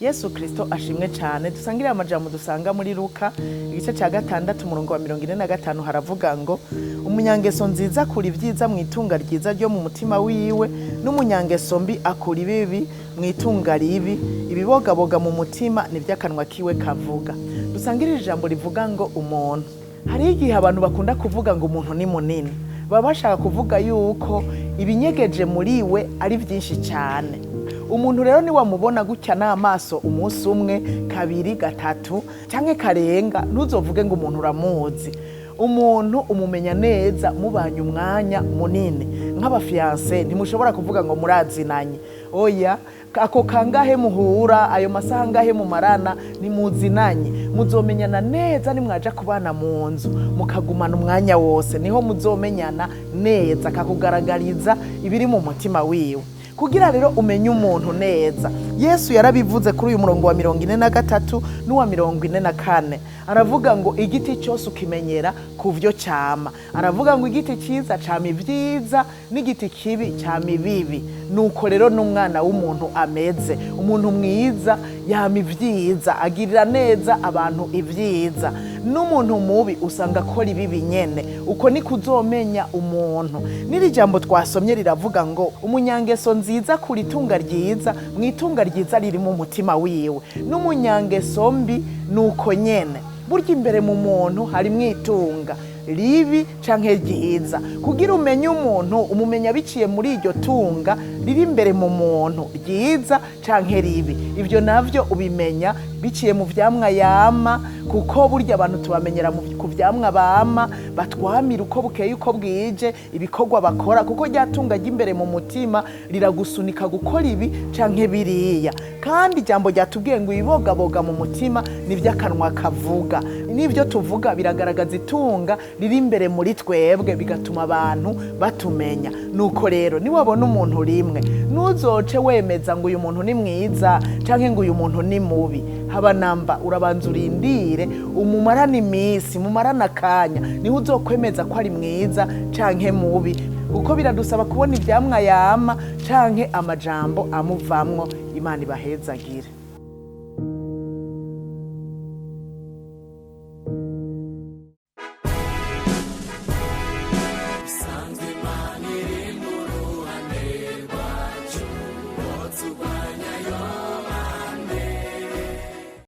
Yesu Kristo ashimwe cyane. Dusangire amajambo dusanga muri Luka igice cya 6 umurongo wa 45 haravuga ngo umunyangeso nziza akura ibyiza mu itunga ryiza ryo mu mutima wiwe, n'umunyangeso mbi akura ibibi mu itunga ribi. Ibibogaboga mu mutima nibyo akanwa kiwe kavuga. Dusangire ijambo rivuga ngo umuntu. Hari igihe abantu bakunda kuvuga ngo umuntu ni munini, baba bashaka kuvuga yuko ibinyegeje muri we ari byinshi cyane. Umuntu rero ni wamubona gutya n'amaso umunsi umwe, kabiri, gatatu cyangwa karenga, ntuzovuge ngo umuntu uramuzi. Umuntu umumenya neza mubanye umwanya munini. Nk'abafiance ntimushobora kuvuga ngo murazinanye. Oya, ako kangahe muhura, ayo masaha ngahe mumarana nimuzinanye. Muzomenyana neza nimwaja kubana mu nzu, mukagumana umwanya wose, niho muzomenyana neza, kakugaragariza ibiri mu mutima wiwe. Kugira rero umenye umuntu neza, Yesu yarabivuze kuri uyu murongo wa 43 n'uwa 44. Aravuga ngo igiti cyose ukimenyera kuvyo cyama. Aravuga ngo igiti cyiza cyama ibyiza, n'igiti kibi cyama ibibi. Nuko rero n'umwana w'umuntu ameze. Umuntu mwiza yama ibyiza, agirira neza abantu ibyiza. N'umuntu mubi usanga akora ibibi nyene. Uko ni kuzomenya umuntu. Niri jambo twasomye riravuga ngo umunyangeso nziza kuri itunga ryiza, mu itunga ryiza riri mu mutima wiwe. N'umunyangeso mbi nuko nyene. Burya imbere mu muntu hari mwitunga ribi canke ryiza. Kugira umenye umuntu umumenya biciye muri iryo tunga riri imbere mu muntu, ryiza canke ribi. Ivyo navyo ubimenya biciye mu vyamwa yama, kuko burya abantu tubamenyera ku vyamwa bama, batwamira uko bukeye uko bwije, ibikorwa bakora, kuko ryatunga ry'imbere mu mutima riragusunika gukora ibi canke biriya. Kandi ijambo ryatubwiye ngo ibibogaboga mu mutima nivyo akanwa kavuga. Nivyo tuvuga biragaragaza itunga riri imbere muri twebwe, bigatuma abantu batumenya. Nuko rero niwabona umuntu rimwe, nuzoce wemeza ngo uyu muntu ni mwiza canke ngo uyu muntu ni mubi. Haba namba urabanza urindire umumarana imisi, mumarana akanya, niho uzokwemeza ko ari mwiza canke mubi. Kuko biradusaba kubona ivyamwa yama canke amajambo amuvamwo. Imana ibahezagire.